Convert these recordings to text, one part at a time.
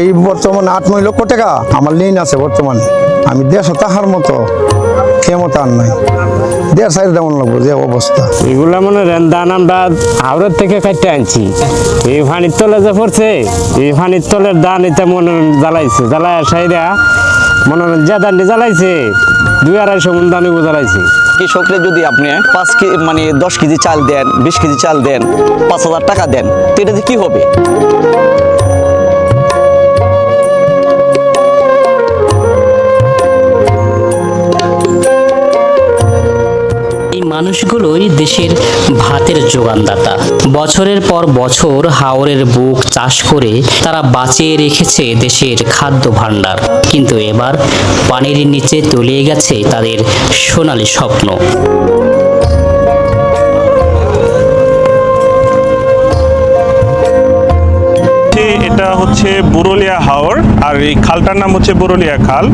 এই বর্তমানে 8-9 লক্ষ টাকা আমার ঋণ আছে বর্তমানে। আমি 150 টাকার মতো ক্ষমতা আর নাই, 1.5 তেমন লাগবো যে অবস্থা। এগুলা মনে রেন দান আমরা হাওড়ের থেকে কাটতে আনছি। এই ফানির তলে যে পড়ছে, এই ফানির তলের দান এটা মনে জ্বালাইছে, জ্বালায় সাইরা মনে যে দানটি জ্বালাইছে 2-250 মন দানি জ্বালাইছে। কৃষকরে যদি আপনি 5 কেজি মানে 10 কেজি চাল দেন, 20 কেজি চাল দেন, 5,000 টাকা দেন, তো এটাতে কি হবে? মানুষগুলোই দেশের ভাতের যোগানদাতা। বছরের পর বছর হাওরের বুক চাষ করে তারা বাঁচিয়ে রেখেছে দেশের খাদ্য ভাণ্ডার। কিন্তু এবার পানির নিচে তলিয়ে গেছে তাদের সোনালী স্বপ্ন। এটা হচ্ছে বুরলিয়া হাওর, আর এই খালটার নাম হচ্ছে বুরলিয়া খাল।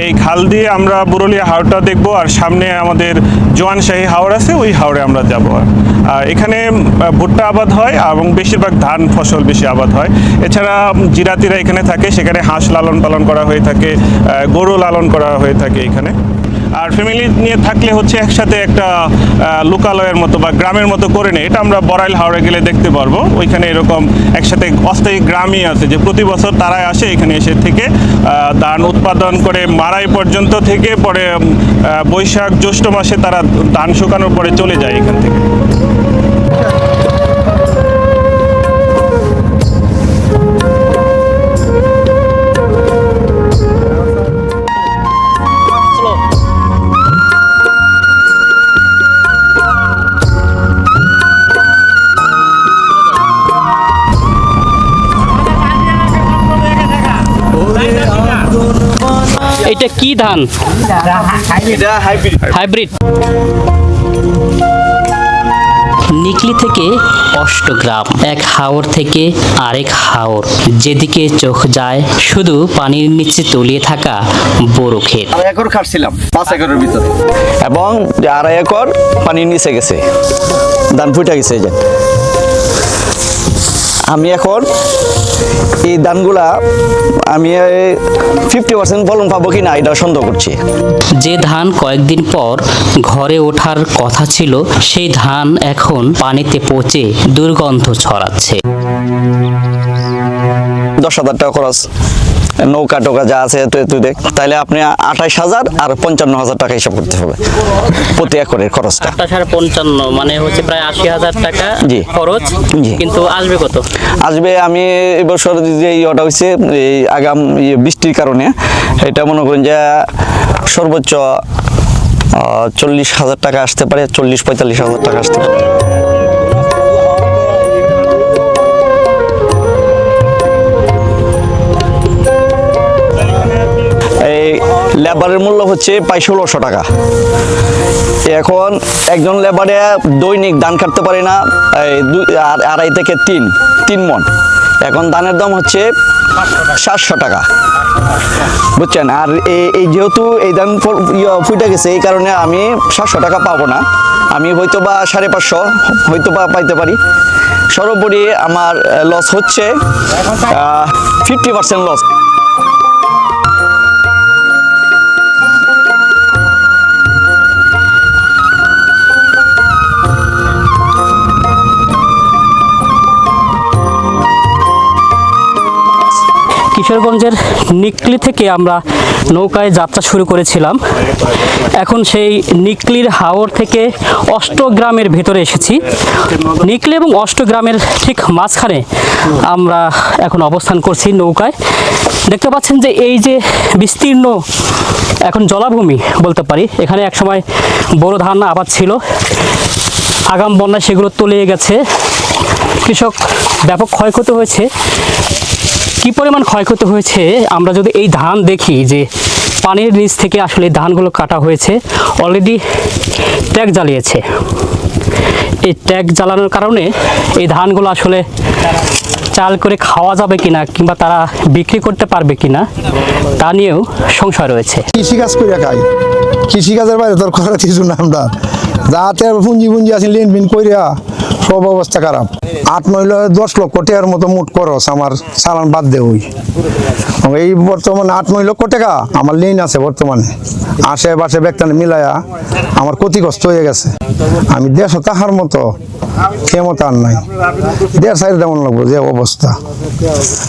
এই খাল দিয়ে আমরা বুরলিয়া হাওরটা দেখব, আর সামনে আমাদের জোয়ানশাহী হাওর আছে, ওই হাওরে আমরা যাব। আর এখানে ভুট্টা আবাদ হয় এবং বেশিরভাগ ধান ফসল বেশি আবাদ হয়। এছাড়া জিরাতিরা এখানে থাকে, সেখানে হাঁস লালন পালন করা হয়ে থাকে, গরু লালন করা হয়ে থাকে এখানে। আর ফ্যামিলি নিয়ে থাকলে হচ্ছে একসাথে একটা লোকালয়ের মতো বা গ্রামের মতো করে নেই। এটা আমরা বড়াইল হাওড়ে গেলে দেখতে পারবো। ওইখানে এরকম একসাথে অস্থায়ী গ্রামই আছে যে প্রতি বছর তারাই আসে এখানে, এসে থেকে ধান উৎপাদন করে মাড়াই পর্যন্ত থেকে, পরে বৈশাখ জ্যৈষ্ঠ মাসে তারা ধান শুকানোর পরে চলে যায় এখান থেকে। এটা কি ধান? হাইব্রিড। নিকলি থেকে অষ্টগ্রাম, এক হাওর থেকে আরেক হাওর, যেদিকে চোখ যায় শুধু পানির নিচে তলিয়ে থাকা বড় ক্ষেত। 2 একর খাটছিলাম 5 একরের ভিতরে, এবং 2.5 একর পানির নিচে গেছে, ধান ফুটে গেছে। এই যে আমি এখন এই ধানগুলা আমি 50% ফলন পাবো কিনা এটা সন্দেহ করছি। যে ধান কয়েকদিন পর ঘরে ওঠার কথা ছিল, সেই ধান এখন পানিতে পচে দুর্গন্ধ ছড়াচ্ছে। 10,000 টাকা খরচ, নৌকা টোকা যা আছে তুই দেখ, তাহলে আপনি 28,000 আর 55,000 টাকা হিসাব করতে হবে প্রতি একরের খরচটা। 55 মানে হচ্ছে প্রায় 80,000 টাকা খরচ। কিন্তু আসবে কত? আসবে, আমি এবছর যে ইয়েটা হয়েছে এই আগাম বৃষ্টির কারণে, এটা মনে করেন যে সর্বোচ্চ 40,000 টাকা আসতে পারে, 40-45,000 টাকা আসতে পারে। এই লেবারের মূল্য হচ্ছে প্রায় 1,600 টাকা। এখন একজন লেবারে দৈনিক ধান কাটতে পারে না 2.5 থেকে 3 মণ। এখন ধানের দাম হচ্ছে 700 টাকা, বুঝছেন। আর এই যেহেতু এই ধান ফুটে গেছে, এই কারণে আমি 700 টাকা পাবো না, আমি হয়তো বা 550 হয়তো বা পাইতে পারি। সর্বোপরি আমার লস হচ্ছে 50% লস। কিশোরগঞ্জের নিকলি থেকে আমরা নৌকায় যাত্রা শুরু করেছিলাম। এখন সেই নিকলির হাওর থেকে অষ্টগ্রামের ভেতরে এসেছি। নিকলি এবং অষ্টগ্রামের ঠিক মাঝখানে আমরা এখন অবস্থান করছি নৌকায়। দেখতে পাচ্ছেন যে এই যে বিস্তীর্ণ এখন জলাভূমি বলতে পারি, এখানে একসময় বড় ধান আবাদ ছিল, আগাম বন্যায় সেগুলো তলিয়ে গেছে। কৃষক ব্যাপক ক্ষয়ক্ষতি হয়েছে। কি পরিমাণ ক্ষয়ক্ষতি হয়েছে আমরা যদি এই ধান দেখি, যে পানির নিচ থেকে আসলে ধানগুলো কাটা হয়েছে, অলরেডি ট্যাগ জ্বালিয়েছে। এই ট্যাগ জ্বালানোর কারণে এই ধানগুলো আসলে চাল করে খাওয়া যাবে কিনা কিংবা তারা বিক্রি করতে পারবে কিনা তা নিয়েও সংশয় রয়েছে। কৃষিকাজ করে খাই, কৃষিকাজের বাইরে তোর করার কিছু না। আমরা যাতে পুঞ্জি আছে লেনবিন করিয়া সব অবস্থা খারাপ। 8-9-10 লক্ষ টাকার মতো মোট খরচ আমার চালান বাদ দে ওই এই বর্তমানে 8-9 লক্ষ টাকা আমার ঋণ আছে বর্তমানে আশেপাশে ব্যক্তি মিলায়া আমার ক্ষতিগ্রস্ত হয়ে গেছে আমি দেশ তাহার মতো ক্ষমতা আর নাই দেড় সাইড তেমন লাগবো যে অবস্থা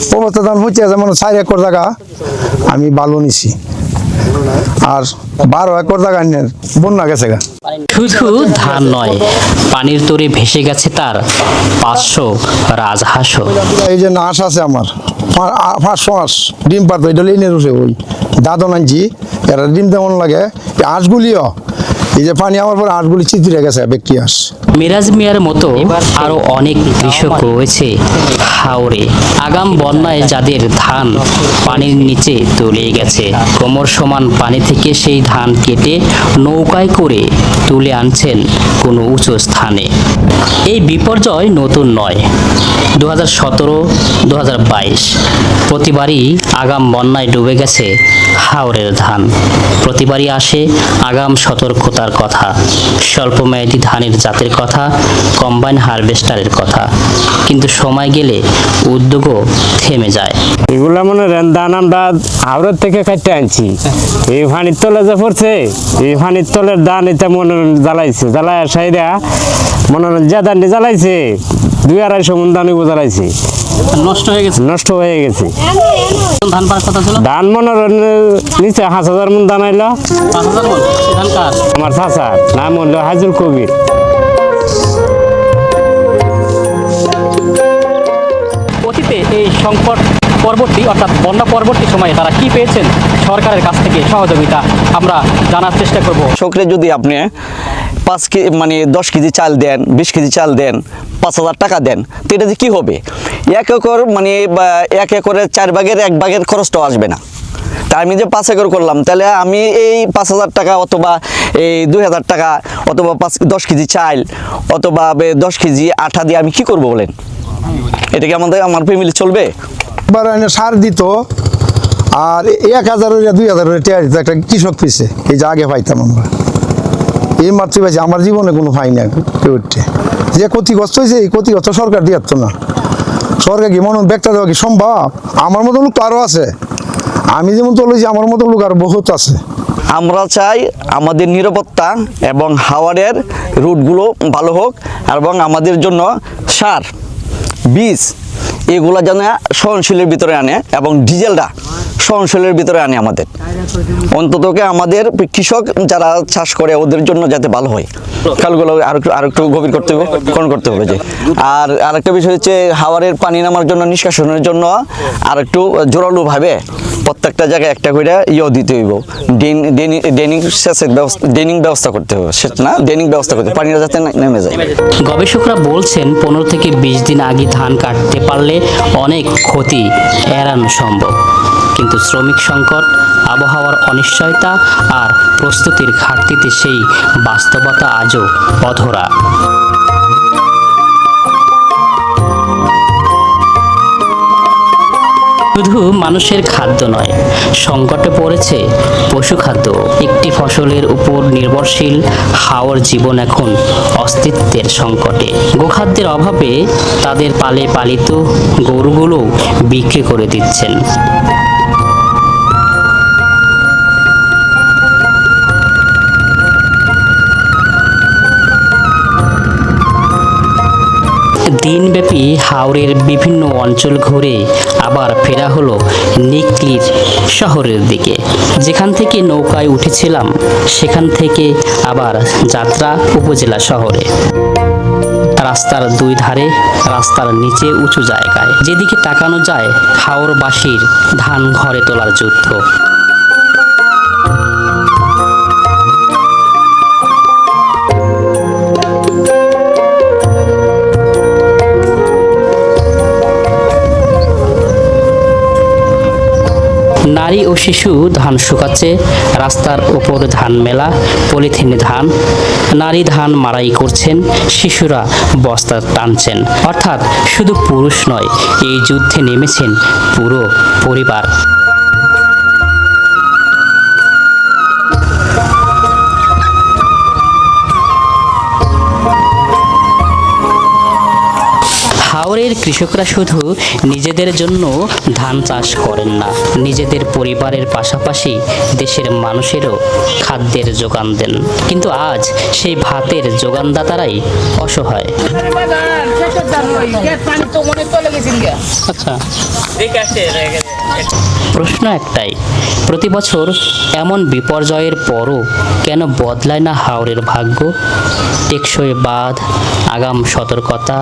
তেমন হচ্ছে যেমন 4 একর জায়গা আমি বালু নিছি আর 12 একর জায়গা বন্যা গেছে গা শুধু ধান নয়, পানির তরে ভেসে গেছে তার 500 রাজহাঁসও। এই যে নাশ আছে আমার 500 হাঁস ডিম পারতো এটা লেনে রুসে ওই দাদন আনছি এরা ডিম তেমন লাগে এই হাঁসগুলিও এই যে পানি আমার পরে হাঁসগুলি চিত্রে গেছে ব্যক্তি হাঁস মিরাজ মিয়ার মতো আরো অনেক কৃষক রয়েছে হাওরে। আগাম বন্যায় যাদের ধান পানির নিচে তলিয়ে গেছে, কোমর সমান পানি থেকে সেই ধান কেটে নৌকায় করে তুলে আনছেন কোনো উঁচু স্থানে। এই বিপর্যয় নতুন নয়, 2017-2022 প্রতিবারই আগাম বন্যায় ডুবে গেছে হাওরের ধান। প্রতিবারই আসে আগাম সতর্কতার কথা, স্বল্পমেয়াদী ধানের জাতের কথা, কম্বাইন হারভেস্টারের কথা, কিন্তু সময় গেলে উদ্যোগও থেমে যায়। এগুলা মনে করেন ধান আমরা হাওড়ের থেকে কাটতে আনছি, এই পানির তলে যে পড়ছে এই পানির তলের ধান এটা মনে জ্বালাইছে, জ্বালায় সাইডা মনে যে ধানটি জ্বালাইছে 2-250 মণ ধান জ্বালাইছে, নষ্ট হয়ে গেছে। ধান পাওয়ার কথা ছিল, ধান মনে নিচে 5000 মণ ধান আইলো। 5000 মণ ধান কার? আমার চাচার নাম হলো হাজুল কবির। অতীতে এই সংকট পরবর্তী অর্থাৎ বন্যা পরবর্তী সময়ে তারা কি পেয়েছেন সরকারের কাছ থেকে সহযোগিতা আমরা জানার চেষ্টা করব। কৃষকরে যদি আপনি 5 কেজি মানে 10 কেজি চাল দেন, 20 কেজি চাল দেন, 5000 টাকা দেন, তো এটা যে কী হবে? 1 একর মানে 1 একরের 4 ভাগের 1 ভাগের খরচটাও আসবে না। তা আমি যে 5 একর করলাম, তাহলে আমি এই 5000 টাকা অথবা এই 2000 টাকা অথবা 10 কেজি চাল অথবা 10 কেজি আটা দিয়ে আমি কি করব বলেন? এটা কি আমার ফ্যামিলি চলবে? এবার সার দিত আর 1000-2000 টাকা দিত একটা কৃষক পিছে, এই যে আগে পাইতাম আমরা, এই মাত্র পাইছি। আমার জীবনে কোনো পাই না পেউটে যে ক্ষতিগ্রস্ত হয়েছে, এই ক্ষতিগ্রস্ত সরকার দিয়ে না। সরকার কি মনে ব্যক্তি দেওয়া কি সম্ভব? আমার মতো লোক তো আরও আছে, আমি যেমন চলেছি আমার মতো লোক আরও বহুত আছে। আমরা চাই আমাদের নিরাপত্তা এবং হাওয়ারের রুটগুলো ভালো হোক এবং আমাদের জন্য সার, বীজ এগুলো যেন সহনশীলের ভিতরে আনে এবং ডিজেলটা সহনশীলের ভিতরে আনে আমাদের, অন্ততকে আমাদের কৃষক যারা চাষ করে ওদের জন্য যাতে ভালো হয়। কালগুলো আর একটু গভীর করতে হবে, করতে হবে যে। আর আরেকটা বিষয় হচ্ছে হাওয়ারের পানি নামার জন্য, নিষ্কাশনের জন্য আর একটু জোরালোভাবে প্রত্যেকটা জায়গায় একটা করে দিতে হইব, ড্রেনিং সেচের ব্যবস্থা, ড্রেনিং ব্যবস্থা করতে হবে, সেটা না ড্রেনিং ব্যবস্থা করতে পানিটা যাতে নেমে যায়। গবেষকরা বলছেন 15 থেকে 20 দিন আগে ধান কাটতে পারলে অনেক ক্ষতি এড়ানো সম্ভব, কিন্তু শ্রমিক সংকট, আবহাওয়ার অনিশ্চয়তা আর প্রস্তুতির ঘাটতিতে সেই বাস্তবতা আজও অধরা। শুধু মানুষের খাদ্য নয়, সংকটে পড়েছে পশু খাদ্য। একটি ফসলের উপর নির্ভরশীল হাওর জীবন এখন অস্তিত্বের সংকটে। গোখাদ্যের অভাবে তাদের পালিত গরুগুলো বিক্রি করে দিচ্ছেন। দিনব্যাপী হাওরের বিভিন্ন অঞ্চল ঘুরে আবার ফেরা হলো নিকলির শহরের দিকে। যেখান থেকে নৌকায় উঠেছিলাম সেখান থেকে আবার যাত্রা উপজেলা শহরে। রাস্তার 2 ধারে, রাস্তার নিচে উঁচু জায়গায় যেদিকে তাকানো যায় হাওরবাসীর ধান ঘরে তোলার যুদ্ধ। নারী ও শিশু ধান শুকাচ্ছে, রাস্তার ওপর ধান মেলা, পলিথিনে ধান। নারী ধান মাড়াই করছেন, শিশুরা বস্তা টানছেন। অর্থাৎ শুধু পুরুষ নয়, এই যুদ্ধে নেমেছেন পুরো পরিবার। হাওরের কৃষকরা শুধু নিজেদের জন্য ধান চাষ করেন না, নিজেদের পরিবারের পাশাপাশি দেশের মানুষেরও খাদ্যের যোগান দেন। কিন্তু আজ সেই ভাতের যোগানদাতারাই অসহায়। আচ্ছা, প্রশ্ন একটাই, প্রতি বছর এমন বিপর্যয়ের পরও কেন বদলায় না হাওরের ভাগ্য? টেকসই বাঁধ, আগাম সতর্কতা,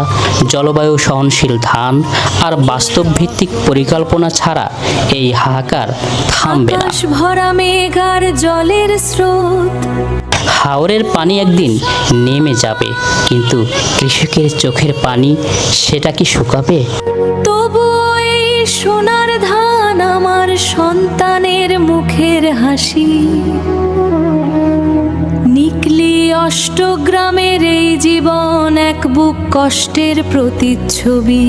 জলবায়ু সহনশীল ধান আর বাস্তব ভিত্তিক পরিকল্পনা ছাড়া এই হাহাকার থামবে না। আকাশ ভরা মেঘ আর জলের স্রোত, হাওরের পানি একদিন নেমে যাবে, কিন্তু কৃষকের চোখের পানি সেটা কি শুকাবে? তবু এই সোনার ধান আমার সন্তানের মুখের হাসি। নিকলি অষ্টগ্রামের এই জীবন এক বুক কষ্টের প্রতিচ্ছবি।